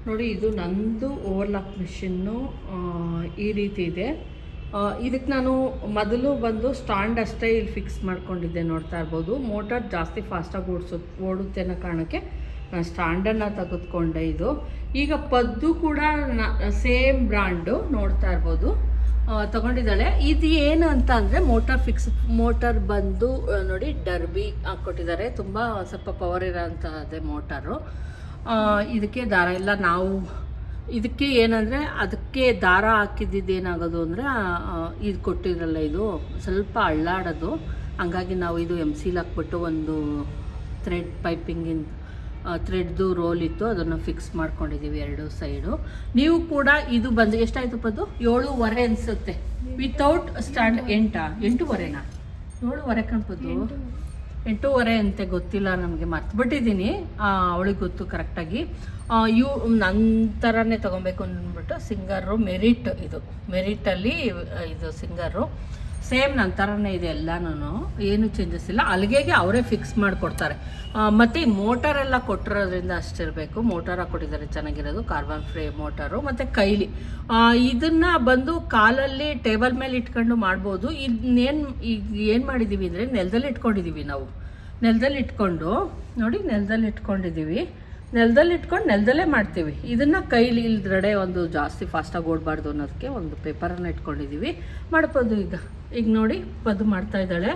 ನೋಡಿ, ಇದು ನಂದು ಓವರ್ಲಾಕ್ ಮಿಷಿನ್ನು ಈ ರೀತಿ ಇದೆ. ಇದಕ್ಕೆ ನಾನು ಮೊದಲು ಬಂದು ಸ್ಟ್ಯಾಂಡ್ ಅಷ್ಟೇ ಇಲ್ಲಿ ಫಿಕ್ಸ್ ಮಾಡ್ಕೊಂಡಿದ್ದೆ, ನೋಡ್ತಾ ಇರ್ಬೋದು. ಮೋಟಾರ್ ಜಾಸ್ತಿ ಫಾಸ್ಟಾಗಿ ಓಡುತ್ತೆ ಅನ್ನೋ ಕಾರಣಕ್ಕೆ ನಾನು ಸ್ಟ್ಯಾಂಡನ್ನು ತೆಗೆದುಕೊಂಡೆ. ಇದು ಈಗ ಪದ್ದು ಕೂಡ ಸೇಮ್ ಬ್ರ್ಯಾಂಡು ನೋಡ್ತಾ ಇರ್ಬೋದು ತೊಗೊಂಡಿದ್ದಾಳೆ. ಇದು ಏನು ಅಂತ ಅಂದರೆ ಮೋಟಾರ್ ಬಂದು ನೋಡಿ ಡರ್ಬಿ ಹಾಕ್ಕೊಟ್ಟಿದ್ದಾರೆ. ತುಂಬ ಸ್ವಲ್ಪ ಪವರ್ ಇರೋಂಥದ್ದೇ ಮೋಟಾರು. ಇದಕ್ಕೆ ದಾರ ಎಲ್ಲ ನಾವು ಇದಕ್ಕೆ ಏನಂದರೆ ಅದಕ್ಕೆ ದಾರ ಹಾಕಿದ್ದೇನಾಗೋದು ಅಂದರೆ ಇದು ಕೊಟ್ಟಿರಲ್ಲ, ಇದು ಸ್ವಲ್ಪ ಅಳ್ಳಾಡೋದು. ಹಂಗಾಗಿ ನಾವು ಇದು MCL ಹಾಕ್ಬಿಟ್ಟು ಒಂದು ಥ್ರೆಡ್ದು ರೋಲ್ ಇತ್ತು, ಅದನ್ನು ಫಿಕ್ಸ್ ಮಾಡ್ಕೊಂಡಿದ್ದೀವಿ ಎರಡು ಸೈಡು. ನೀವು ಕೂಡ ಇದು ಬಂದು ಎಷ್ಟಾಯಿತು ಪದ್ದು? 7:15 ಅನಿಸುತ್ತೆ ವಿತೌಟ್ ಸ್ಟ್ಯಾಂಡ್. 8:30ನಾ? 7:15 ಕಣ್ಪದ್ದು. 8:30 ಅಂತೆ, ಗೊತ್ತಿಲ್ಲ ನಮಗೆ, ಮರ್ತುಬಿಟ್ಟಿದ್ದೀನಿ. ಅವಳಿಗೆ ಗೊತ್ತು ಕರೆಕ್ಟಾಗಿ. ನಂತರನೇ ತೊಗೊಬೇಕು ಅಂದ್ಬಿಟ್ಟು ಸಿಂಗರು ಮೆರಿಟಲ್ಲಿ ಇದು ಸಿಂಗರು ಸೇಮ್ ನಂತರನೇ ಇದೆ. ಎಲ್ಲನೂ ಏನು ಚೇಂಜಸ್ ಇಲ್ಲ. ಅಲ್ಲಿಗೆ ಅವರೇ ಫಿಕ್ಸ್ ಮಾಡಿಕೊಡ್ತಾರೆ. ಮತ್ತು ಈ ಮೋಟಾರೆಲ್ಲ ಕೊಟ್ಟಿರೋದ್ರಿಂದ ಅಷ್ಟಿರಬೇಕು. ಮೋಟಾರ್ ಹಾಕ್ಕೊಟ್ಟಿದ್ದಾರೆ ಚೆನ್ನಾಗಿರೋದು, ಕಾರ್ಬನ್ ಫ್ರೇ ಮೋಟಾರು. ಮತ್ತು ಕೈಲಿ ಇದನ್ನು ಬಂದು ಕಾಲಲ್ಲಿ ಟೇಬಲ್ ಮೇಲೆ ಇಟ್ಕೊಂಡು ಮಾಡ್ಬೋದು. ಏನು ಮಾಡಿದ್ದೀವಿ ಅಂದರೆ ನೆಲದಲ್ಲಿ ಇಟ್ಕೊಂಡಿದ್ದೀವಿ ನಾವು. ನೆಲದಲ್ಲಿ ಇಟ್ಕೊಂಡು ನೋಡಿ, ನೆಲದಲ್ಲಿ ಇಟ್ಕೊಂಡಿದ್ದೀವಿ. ನೆಲದಲ್ಲಿ ಇಟ್ಕೊಂಡು ನೆಲದಲ್ಲೇ ಮಾಡ್ತೀವಿ. ಇದನ್ನು ಕೈಲಿ ಇಲ್ದ್ರಡೆ ಒಂದು ಜಾಸ್ತಿ ಫಾಸ್ಟಾಗಿ ಓಡಬಾರ್ದು ಅನ್ನೋದಕ್ಕೆ ಒಂದು ಪೇಪರನ್ನು ಇಟ್ಕೊಂಡಿದ್ದೀವಿ. ಮಾಡ್ಬೋದು. ಈಗ ನೋಡಿ ಪದ್ದು ಮಾಡ್ತಾಯಿದ್ದಾಳೆ.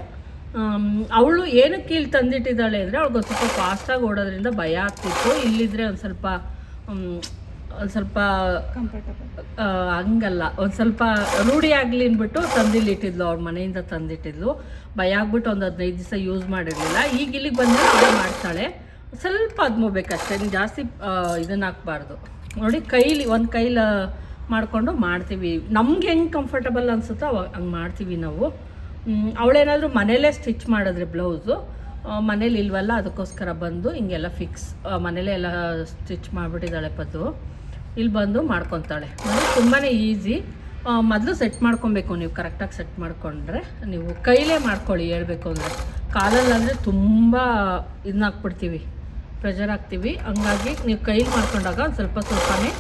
ಅವಳು ಏನಕ್ಕೆ ಇಲ್ಲಿ ತಂದಿಟ್ಟಿದ್ದಾಳೆ ಅಂದರೆ ಅವಳಿಗೆ ಒಂದು ಸ್ವಲ್ಪ ಫಾಸ್ಟಾಗಿ ಓಡೋದ್ರಿಂದ ಭಯ ಆಗ್ತಿತ್ತು. ಇಲ್ಲಿದ್ದರೆ ಒಂದು ಸ್ವಲ್ಪ ಹಂಗಲ್ಲ, ಒಂದು ಸ್ವಲ್ಪ ರೂಢಿ ಆಗಲಿ ಅಂದ್ಬಿಟ್ಟು ತಂದಿಲ್ಲಿ ಇಟ್ಟಿದ್ಲು. ಅವ್ರ ಮನೆಯಿಂದ ತಂದಿಟ್ಟಿದ್ಲು. ಭಯ ಆಗ್ಬಿಟ್ಟು ಒಂದು 15 ದಿವಸ ಯೂಸ್ ಮಾಡಿರಲಿಲ್ಲ. ಈಗ ಇಲ್ಲಿಗೆ ಬಂದರೆ ಅವಳು ಮಾಡ್ತಾಳೆ. ಸ್ವಲ್ಪ ಅದ್ಮೋಬೇಕಷ್ಟೇ, ಜಾಸ್ತಿ ಇದನ್ನು ಹಾಕ್ಬಾರ್ದು. ನೋಡಿ, ಒಂದು ಕೈಲಿ ಮಾಡಿಕೊಂಡು ಮಾಡ್ತೀವಿ. ನಮ್ಗೆ ಹೆಂಗೆ ಕಂಫರ್ಟಬಲ್ ಅನಿಸುತ್ತೋ ಹಂಗೆ ಮಾಡ್ತೀವಿ ನಾವು. ಅವಳೇನಾದರೂ ಮನೇಲೇ ಸ್ಟಿಚ್ ಮಾಡಿದ್ರೆ ಬ್ಲೌಸು, ಮನೇಲಿ ಇಲ್ವಲ್ಲ, ಅದಕ್ಕೋಸ್ಕರ ಬಂದು ಹಿಂಗೆಲ್ಲ ಮನೇಲೇ ಎಲ್ಲ ಸ್ಟಿಚ್ ಮಾಡಿಬಿಟ್ಟಿದ್ದಾಳೆ ಪದ್ದು. ಇಲ್ಲಿ ಬಂದು ಮಾಡ್ಕೊತಾಳೆ. ತುಂಬಾ ಈಸಿ. ಮೊದಲು ಸೆಟ್ ಮಾಡ್ಕೊಬೇಕು. ನೀವು ಕರೆಕ್ಟಾಗಿ ಸೆಟ್ ಮಾಡಿಕೊಂಡ್ರೆ ನೀವು ಕೈಲೇ ಮಾಡ್ಕೊಳ್ಳಿ. ಹೇಳ್ಬೇಕು ಅಂದರೆ ಕಾಲಲ್ಲಂದರೆ ತುಂಬ ಇದನ್ನ ಹಾಕ್ಬಿಡ್ತೀವಿ, ಪ್ರೆಷರ್ ಹಾಕ್ತೀವಿ. ಹಂಗಾಗಿ ನೀವು ಕೈಲಿ ಮಾಡ್ಕೊಂಡಾಗ ಒಂದು ಸ್ವಲ್ಪನೇ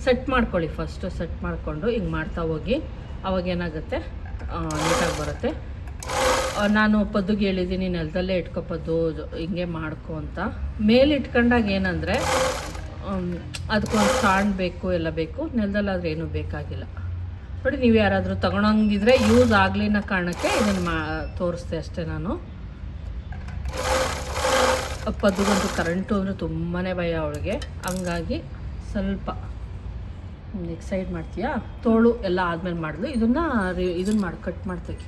ಸೆಟ್ ಮಾಡ್ಕೊಳ್ಳಿ. ಫಸ್ಟು ಸೆಟ್ ಮಾಡಿಕೊಂಡು ಹಿಂಗೆ ಮಾಡ್ತಾ ಹೋಗಿ, ಅವಾಗೇನಾಗುತ್ತೆ ನೀಟಾಗಿ ಬರುತ್ತೆ. ನಾನು ಪದ್ದುಗೆ ಹೇಳಿದ್ದೀನಿ ನೆಲದಲ್ಲೇ ಇಟ್ಕೊಪದ್ದು, ಹಿಂಗೆ ಮಾಡ್ಕೊ ಅಂತ. ಮೇಲೆ ಇಟ್ಕೊಂಡಾಗ ಏನಂದರೆ ಅದಕ್ಕೊಂದು ಸ್ಟ್ಯಾಂಡ್ ಬೇಕು, ಎಲ್ಲ ಬೇಕು. ನೆಲದಲ್ಲಾದರೆ ಏನೂ ಬೇಕಾಗಿಲ್ಲ. ನೋಡಿ, ನೀವು ಯಾರಾದರೂ ತೊಗೊಳಂಗಿದ್ರೆ ಯೂಸ್ ಆಗಲಿ ಅನ್ನೋ ಕಾರಣಕ್ಕೆ ಇದನ್ನು ತೋರಿಸ್ದೆ ಅಷ್ಟೇ ನಾನು. ಪದ್ದುಗಂತೂ ಕರೆಂಟು ಅಂದರೆ ತುಂಬಾ ಭಯ ಅವಳಿಗೆ. ಹಂಗಾಗಿ ಸ್ವಲ್ಪ ಸೈಡ್ ಮಾಡ್ತೀಯಾ, ತೋಳು ಎಲ್ಲ ಆದಮೇಲೆ ಮಾಡಿದ್ಲು. ಇದನ್ನು ಕಟ್ ಮಾಡ್ತೀವಿ.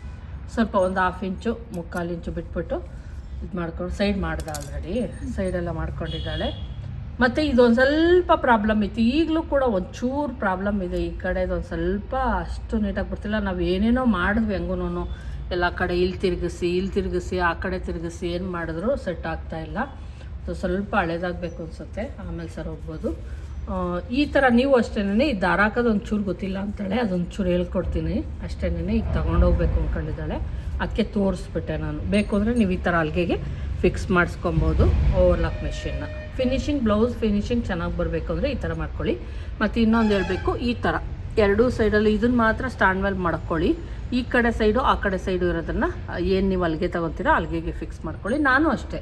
ಸ್ವಲ್ಪ ಒಂದು 1/2 ಇಂಚು 3/4 ಇಂಚು ಬಿಟ್ಬಿಟ್ಟು ಇದು ಮಾಡ್ಕೊಂಡು ಸೈಡ್ ಮಾಡ್ದೆ. ಆಲ್ರೆಡಿ ಸೈಡೆಲ್ಲ ಮಾಡ್ಕೊಂಡಿದ್ದಾಳೆ. ಮತ್ತು ಇದೊಂದು ಸ್ವಲ್ಪ ಪ್ರಾಬ್ಲಮ್ ಇತ್ತು. ಈಗಲೂ ಕೂಡ ಒಂಚೂರು ಪ್ರಾಬ್ಲಮ್ ಇದೆ. ಈ ಕಡೆದು ಒಂದು ಸ್ವಲ್ಪ ಅಷ್ಟು ನೀಟಾಗಿ ಬರ್ತಿಲ್ಲ. ನಾವು ಏನೇನೋ ಮಾಡಿದ್ವಿ ಹೆಂಗೂ ಎಲ್ಲ ಕಡೆ ಇಲ್ಲಿ ತಿರುಗಿಸಿ ಆ ಕಡೆ ತಿರುಗಿಸಿ ಏನು ಮಾಡಿದ್ರು ಸೆಟ್ ಆಗ್ತಾಯಿಲ್ಲ. ಅದು ಸ್ವಲ್ಪ ಹಳೇದಾಗಬೇಕು ಅನಿಸುತ್ತೆ, ಆಮೇಲೆ ಸರ್ ಹೋಗ್ಬೋದು. ಈ ಥರ ನೀವು ಅಷ್ಟೇ. ಈ ದಾರ ಹಾಕೋದು ಒಂಚೂರು ಗೊತ್ತಿಲ್ಲ ಅಂತಾಳೆ, ಅದೊಂಚೂರು ಹೇಳ್ಕೊಡ್ತೀನಿ ಅಷ್ಟೇ. ಈಗ ತೊಗೊಂಡೋಗ್ಬೇಕು ಅಂದ್ಕೊಂಡಿದ್ದಾಳೆ, ಅದಕ್ಕೆ ತೋರಿಸ್ಬಿಟ್ಟೆ ನಾನು. ಬೇಕು ಅಂದರೆ ನೀವು ಈ ಥರ ಅಲ್ಲಿಗೆ ಫಿಕ್ಸ್ ಮಾಡಿಸ್ಕೊಬೋದು ಓವರ್ಲಾಕ್ ಮೆಷಿನ್ನ. ಬ್ಲೌಸ್ ಫಿನಿಶಿಂಗ್ ಚೆನ್ನಾಗಿ ಬರಬೇಕು ಅಂದರೆ ಈ ಥರ ಮಾಡ್ಕೊಳ್ಳಿ. ಮತ್ತು ಇನ್ನೊಂದು ಹೇಳಬೇಕು, ಈ ಥರ ಎರಡೂ ಸೈಡಲ್ಲಿ ಇದನ್ನು ಮಾತ್ರ ಸ್ಟ್ಯಾಂಡ್ ಮೇಲೆ ಮಾಡ್ಕೊಳ್ಳಿ. ಈ ಕಡೆ ಸೈಡು ಆ ಕಡೆ ಸೈಡು ಇರೋದನ್ನು ಏನು ನೀವು ಅಲ್ಲಿಗೆ ತೊಗೊತೀರೋ ಅಲ್ಲಿಗೆ ಫಿಕ್ಸ್ ಮಾಡ್ಕೊಳ್ಳಿ. ನಾನು ಅಷ್ಟೇ.